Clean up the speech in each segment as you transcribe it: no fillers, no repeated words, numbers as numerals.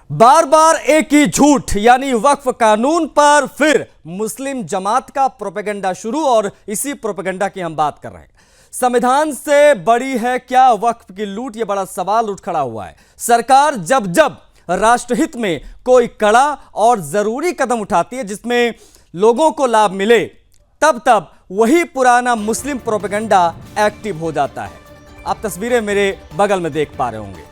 बार बार एक ही झूठ यानी वक्फ कानून पर फिर मुस्लिम जमात का प्रोपेगेंडा शुरू और इसी प्रोपेगेंडा की हम बात कर रहे हैं। संविधान से बड़ी है क्या वक्फ की लूट, यह बड़ा सवाल उठ खड़ा हुआ है। सरकार जब जब राष्ट्रहित में कोई कड़ा और जरूरी कदम उठाती है जिसमें लोगों को लाभ मिले, तब तब वही पुराना मुस्लिम प्रोपेगेंडा एक्टिव हो जाता है। आप तस्वीरें मेरे बगल में देख पा रहे होंगे।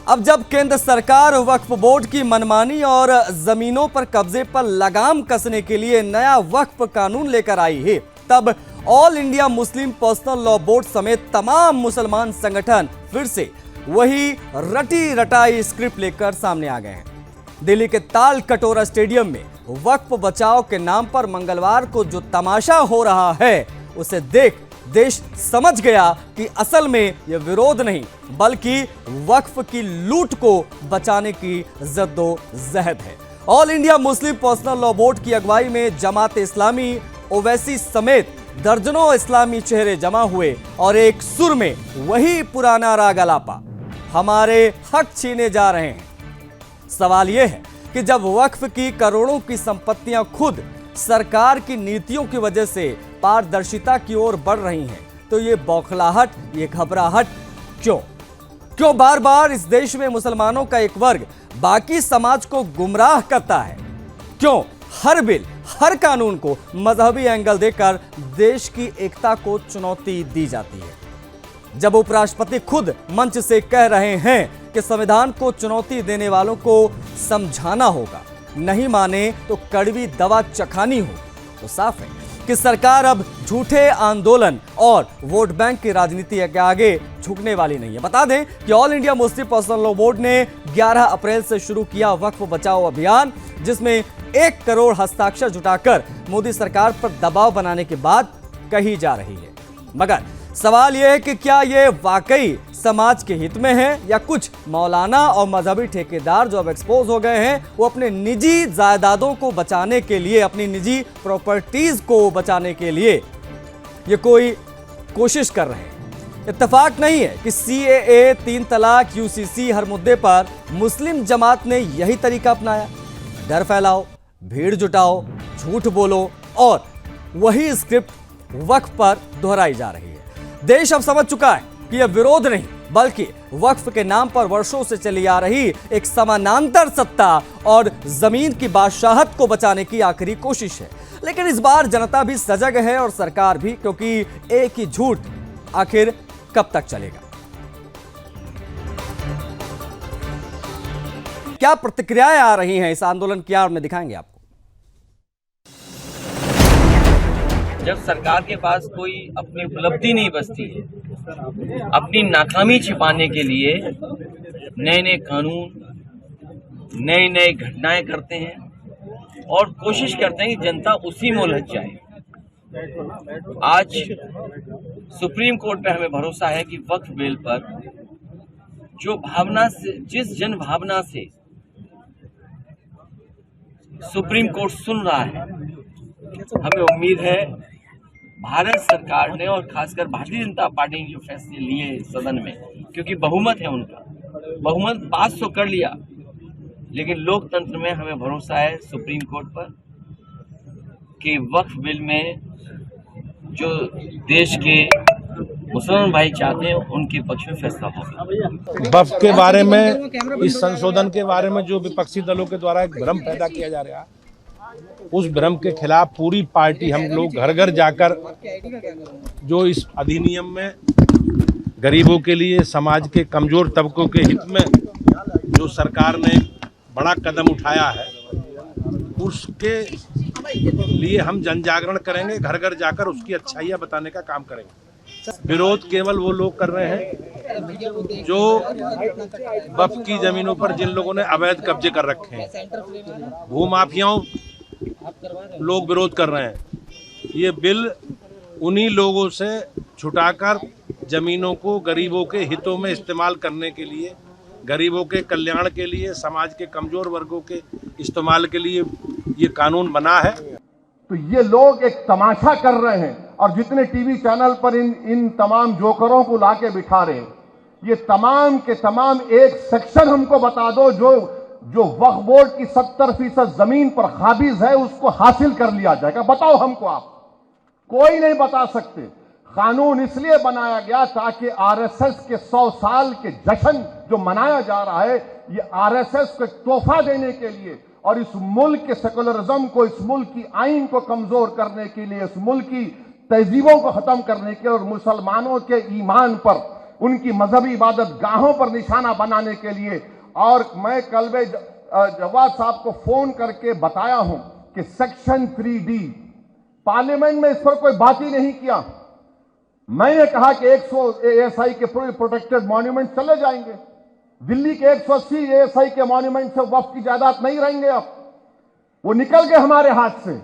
अब जब केंद्र सरकार वक्फ बोर्ड की मनमानी और जमीनों पर कब्जे पर लगाम कसने के लिए नया वक्फ कानून लेकर आई है, तब all India Muslim personal law board समेत तमाम मुसलमान संगठन फिर से वही रटी रटाई स्क्रिप्ट लेकर सामने आ गए हैं। दिल्ली के ताल कटोरा स्टेडियम में वक्फ बचाओ के नाम पर मंगलवार को जो तमाशा हो रहा है, उसे देख देश समझ गया कि असल में यह विरोध नहीं बल्कि वक्फ की लूट को बचाने की जद्दोजहद है। All India Muslim personal law board की अगुवाई में जमात इस्लामी, ओवैसी समेत दर्जनों इस्लामी चेहरे जमा हुए और एक सुर में वही पुराना राग अलापा, हमारे हक छीने जा रहे हैं। सवाल यह है कि जब वक्फ की करोड़ों की संपत्तियां खुद सरकार की नीतियों की वजह से पारदर्शिता की ओर बढ़ रही हैं, तो ये बौखलाहट, ये घबराहट क्यों बार बार इस देश में मुसलमानों का एक वर्ग बाकी समाज को गुमराह करता है? क्यों हर बिल, हर कानून को मजहबी एंगल देकर देश की एकता को चुनौती दी जाती है? जब उपराष्ट्रपति खुद मंच से कह रहे हैं कि संविधान को चुनौती देने वालों को समझाना होगा, नहीं माने तो कड़वी दवा चखानी हो, तो साफ है कि सरकार अब झूठे आंदोलन और वोट बैंक की राजनीति के आगे झुकने वाली नहीं है। बता दें कि all India Muslim personal law board ने 11 अप्रैल से शुरू किया वक्फ बचाओ अभियान, जिसमें 1 करोड़ हस्ताक्षर जुटाकर मोदी सरकार पर दबाव बनाने की बात कही जा रही है। मगर सवाल यह है कि क्या यह वाकई समाज के हित में है या कुछ मौलाना और मजहबी ठेकेदार जो अब एक्सपोज हो गए हैं, वो अपने निजी जायदादों को बचाने के लिए, अपनी निजी प्रॉपर्टीज को बचाने के लिए ये कोई कोशिश कर रहे हैं। इत्तेफाक नहीं है कि CAA, 3 तलाक, UCC हर मुद्दे पर मुस्लिम जमात ने यही तरीका अपनाया। डर फैलाओ, भीड़ जुटाओ, झूठ बोलो और वही स्क्रिप्ट वक्फ पर दोहराई जा रही है। देश अब समझ चुका है कि यह विरोध नहीं बल्कि वक्फ के नाम पर वर्षों से चली आ रही एक समानांतर सत्ता और जमीन की बादशाहत को बचाने की आखिरी कोशिश है। लेकिन इस बार जनता भी सजग है और सरकार भी, क्योंकि एक ही झूठ आखिर कब तक चलेगा? क्या प्रतिक्रियाएं आ रही हैं इस आंदोलन की आड़ में, दिखाएंगे आपको। जब सरकार के पास कोई अपनी उपलब्धि नहीं बचती है, अपनी नाकामी छिपाने के लिए नए नए कानून, नई नई घटनाएं करते हैं और कोशिश करते हैं कि जनता उसी में उलझ जाए। आज सुप्रीम कोर्ट पे हमें भरोसा है कि वक्फ बिल पर जो भावना से, जिस जन भावना से सुप्रीम कोर्ट सुन रहा है, हमें उम्मीद है भारत सरकार ने और खासकर भारतीय जनता पार्टी ने जो फैसले लिए सदन में, क्योंकि बहुमत है उनका, बहुमत 500 कर लिया, लेकिन लोकतंत्र में हमें भरोसा है सुप्रीम कोर्ट पर कि वक्फ बिल में जो देश के मुसलमान भाई चाहते हैं उनके पक्ष में फैसला होगा। वक्फ के बारे में, इस संशोधन के बारे में जो विपक्षी दलों के द्वारा एक भ्रम पैदा किया जा रहा है, उस भ्रम के खिलाफ पूरी पार्टी, हम लोग घर घर जाकर जो इस अधिनियम में गरीबों के लिए, समाज के कमजोर तबकों के हित में जो सरकार ने बड़ा कदम उठाया है, उसके लिए हम जन जागरण करेंगे, घर घर जाकर उसकी अच्छाइयाँ बताने का काम करेंगे। विरोध केवल वो लोग कर रहे हैं जो वक्फ की जमीनों पर जिन लोगों ने अवैध कब्जे कर रखे हैं, भूमाफियाओं लोग विरोध कर रहे हैं। ये बिल उन्हीं लोगों से छुटाकर जमीनों को गरीबों के हितों में इस्तेमाल करने के लिए, गरीबों के कल्याण के लिए, समाज के कमजोर वर्गों के इस्तेमाल के लिए ये कानून बना है। तो ये लोग एक तमाशा कर रहे हैं और जितने टीवी चैनल पर इन तमाम जोकरों को लाके बिठा रहे हैं, ये तमाम के तमाम एक सेक्शन हमको बता दो जो जो वक्फ बोर्ड की 70% जमीन पर काबिज है उसको हासिल कर लिया जाएगा। बताओ हमको, आप कोई नहीं बता सकते। कानून इसलिए बनाया गया ताकि आरएसएस के 100 साल के जश्न जो मनाया जा रहा है, ये आरएसएस को एक तोहफा देने के लिए और इस मुल्क के सेकुलरिज्म को, इस मुल्क की आइन को कमजोर करने के लिए, इस मुल्क की तहजीबों को खत्म करने के और मुसलमानों के ईमान पर, उनकी मजहबी इबादत गाहों पर निशाना बनाने के लिए। और मैं कल्बे जवाद साहब को फोन करके बताया हूं कि सेक्शन 3D पार्लियामेंट में इस पर कोई बात ही नहीं किया। मैंने कहा कि 100 ASI के प्रोटेक्टेड मॉन्यूमेंट चले जाएंगे, दिल्ली के 180 ASI के मॉन्यूमेंट से वक्फ की जायदाद नहीं रहेंगे। अब वो निकल गए हमारे हाथ से।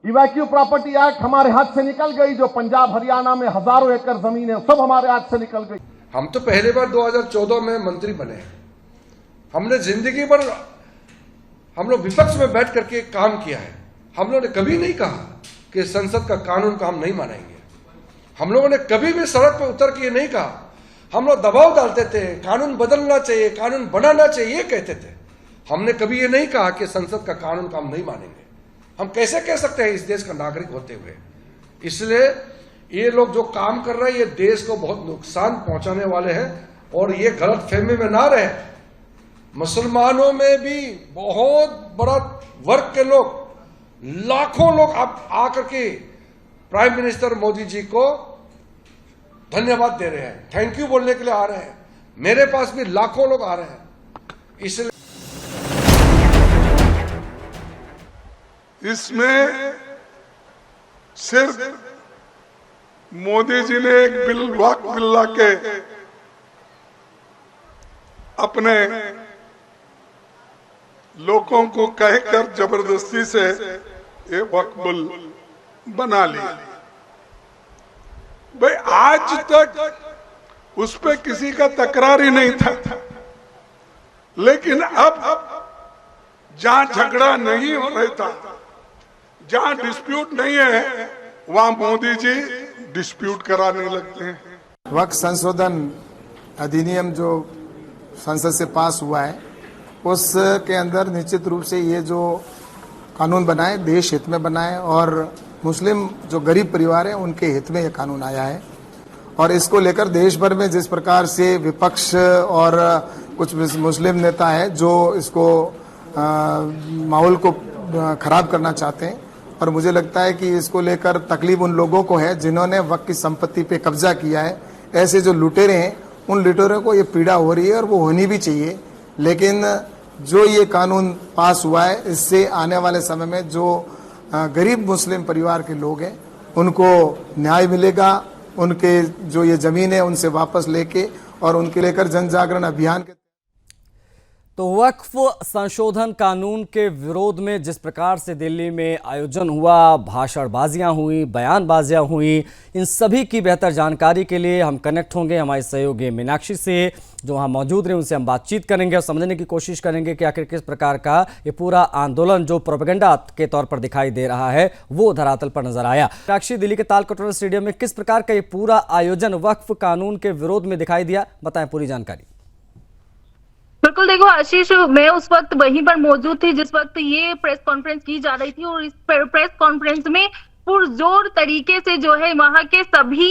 इवैक्यू प्रॉपर्टी एक्ट हमारे हाथ से निकल गई, जो पंजाब हरियाणा में हजारों एकड़ जमीन है सब हमारे हाथ से निकल गई। हम तो पहली बार 2014 में मंत्री बने। हमने जिंदगी भर हम लोग विपक्ष में बैठ करके काम किया है। हम लोगों ने कभी नहीं कहा कि संसद का कानून को हम नहीं मानेंगे। हम लोगों ने कभी भी सड़क पर उतर के नहीं कहा। हम लोग दबाव डालते थे, कानून बदलना चाहिए, कानून बनाना चाहिए, ये कहते थे। हमने कभी ये नहीं कहा कि संसद का कानून को हम नहीं मानेंगे। हम कैसे कह सकते हैं इस देश का नागरिक होते हुए। इसलिए ये लोग जो काम कर रहे हैं, ये देश को बहुत नुकसान पहुंचाने वाले हैं और ये गलत फहमी में ना रहे। मुसलमानों में भी बहुत बड़ा वर्ग के लोग, लाखों लोग आकर के प्राइम मिनिस्टर मोदी जी को धन्यवाद दे रहे हैं, थैंक यू बोलने के लिए आ रहे हैं। मेरे पास भी लाखों लोग आ रहे हैं। इसलिए इसमें सिर्फ मोदी जी ने एक वक्फ बिल ला के अपने लोगों को कहकर जबरदस्ती से ये वक्फ बिल बना लिया। भाई आज तक उस पे किसी का तकरार ही नहीं था, लेकिन अब जहां झगड़ा नहीं हो रहा था, जहां डिस्प्यूट नहीं है, वहां मोदी जी डिस्प्यूट कराने लगते हैं। वक्फ संशोधन अधिनियम जो संसद से पास हुआ है, उसके अंदर निश्चित रूप से ये जो कानून बनाए देश हित में बनाए और मुस्लिम जो गरीब परिवार है उनके हित में ये कानून आया है। और इसको लेकर देश भर में जिस प्रकार से विपक्ष और कुछ मुस्लिम नेता है जो इसको माहौल को खराब करना चाहते हैं, और मुझे लगता है कि इसको लेकर तकलीफ उन लोगों को है जिन्होंने वक्फ की संपत्ति पे कब्जा किया है। ऐसे जो लुटेरे हैं, उन लुटेरों को ये पीड़ा हो रही है और वो होनी भी चाहिए। लेकिन जो ये कानून पास हुआ है, इससे आने वाले समय में जो गरीब मुस्लिम परिवार के लोग हैं उनको न्याय मिलेगा। उनके जो ये जमीन है उनसे वापस लेके और उनके लेकर जन जागरण अभियान के। तो वक्फ संशोधन कानून के विरोध में जिस प्रकार से दिल्ली में आयोजन हुआ, भाषणबाजियां हुई, बयानबाजियां हुई, इन सभी की बेहतर जानकारी के लिए हम कनेक्ट होंगे हमारे सहयोगी मीनाक्षी से, जो वहाँ मौजूद रहे। उनसे हम बातचीत करेंगे और समझने की कोशिश करेंगे कि आखिर किस प्रकार का ये पूरा आंदोलन जो प्रोपेगेंडा के तौर पर दिखाई दे रहा है वो धरातल पर नजर आया। मीनाक्षी, दिल्ली के तालकटोरा स्टेडियम में किस प्रकार का ये पूरा आयोजन वक्फ कानून के विरोध में दिखाई दिया, बताएं पूरी जानकारी। बिल्कुल, देखो आशीष, मैं उस वक्त वहीं पर मौजूद थी जिस वक्त ये प्रेस कॉन्फ्रेंस की जा रही थी और इस प्रेस कॉन्फ्रेंस में पुरजोर तरीके से जो है वहां के सभी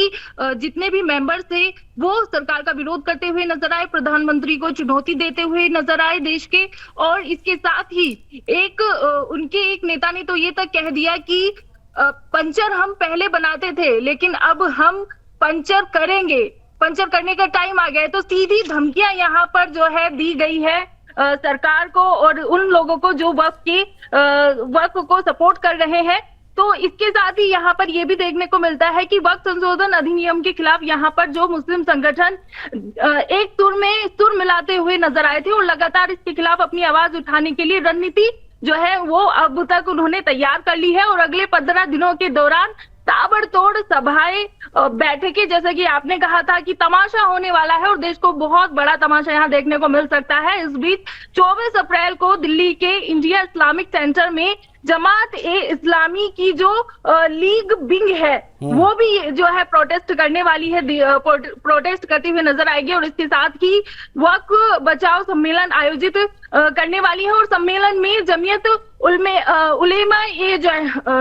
जितने भी मेंबर्स थे वो सरकार का विरोध करते हुए नजर आए, प्रधानमंत्री को चुनौती देते हुए नजर आए देश के। और इसके साथ ही उनके एक नेता ने तो ये तक कह दिया कि पंचर हम पहले बनाते थे लेकिन अब हम पंचर करेंगे, पंचर करने का टाइम आ गया है। तो सीधी धमकियां यहाँ पर जो है दी गई है सरकार को और उन लोगों को जो वक्फ को सपोर्ट कर रहे हैं। तो इसके साथ ही यहाँ पर यह भी देखने को मिलता है कि वक्फ संशोधन अधिनियम के खिलाफ यहाँ पर जो मुस्लिम संगठन एक सुर मिलाते हुए नजर आए थे और लगातार इसके खिलाफ अपनी आवाज उठाने के लिए रणनीति जो है वो अब तक उन्होंने तैयार कर ली है। और अगले 15 दिनों के दौरान ताबड़तोड़ सभाएं, बैठकें, जैसा कि आपने कहा था कि तमाशा होने वाला है और देश को बहुत बड़ा तमाशा यहाँ देखने को मिल सकता है। इस बीच 24 अप्रैल को दिल्ली के इंडिया इस्लामिक सेंटर में जमात ए इस्लामी की जो लीग विंग है वो भी जो है प्रोटेस्ट करने वाली है, प्रोटेस्ट करती हुई नजर आएगी। और इसके साथ ही वक्फ बचाओ सम्मेलन आयोजित करने वाली है। और सम्मेलन में जमीयत उलेमा ये जो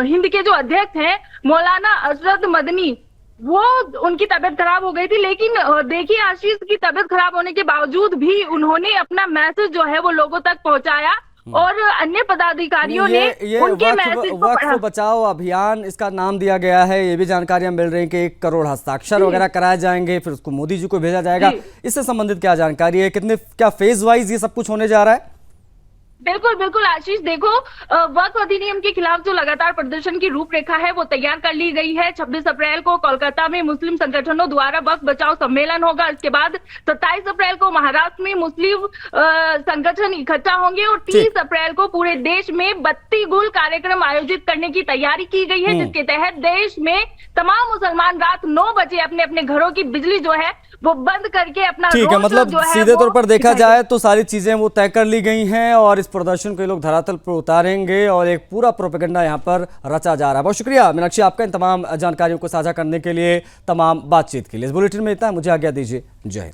हिंद के जो अध्यक्ष हैं मौलाना अशरफ मदनी, वो उनकी तबीयत खराब हो गई थी, लेकिन देखिए आशीष की तबीयत खराब होने के बावजूद भी उन्होंने अपना मैसेज जो है वो लोगों तक पहुंचाया और अन्य पदाधिकारियों ने उनके मैसेज को वक्फ पढ़ा। बचाओ अभियान इसका नाम दिया गया है। ये भी जानकारियां मिल रही हैं कि 1 करोड़ हस्ताक्षर वगैरह कराए जाएंगे, फिर उसको मोदी जी को भेजा जाएगा। इससे संबंधित क्या जानकारी है, कितने क्या फेज वाइज ये सब कुछ होने जा रहा है? बिल्कुल बिल्कुल आशीष, देखो वक्फ अधिनियम के खिलाफ जो लगातार प्रदर्शन की रूपरेखा है वो तैयार कर ली गई है। 26 अप्रैल को कोलकाता में मुस्लिम संगठनों द्वारा वक्फ बचाओ सम्मेलन होगा। इसके बाद 27 अप्रैल को महाराष्ट्र में मुस्लिम संगठन इकट्ठा होंगे और 30 अप्रैल को पूरे देश में बत्ती गुल कार्यक्रम आयोजित करने की तैयारी की गई है, जिसके तहत देश में तमाम मुसलमान रात 9 बजे अपने अपने घरों की बिजली जो है वो बंद करके अपना ठीक है, मतलब सीधे तौर पर देखा जाए तो सारी चीजें वो तय कर ली गई हैं और इस प्रदर्शन को ये लोग धरातल पर उतारेंगे और एक पूरा प्रोपेगेंडा यहाँ पर रचा जा रहा है। बहुत शुक्रिया मीनाक्षी आपका इन तमाम जानकारियों को साझा करने के लिए, तमाम बातचीत के लिए। इस बुलेटिन में इतना, मुझे आज्ञा दीजिए। जय हिंद।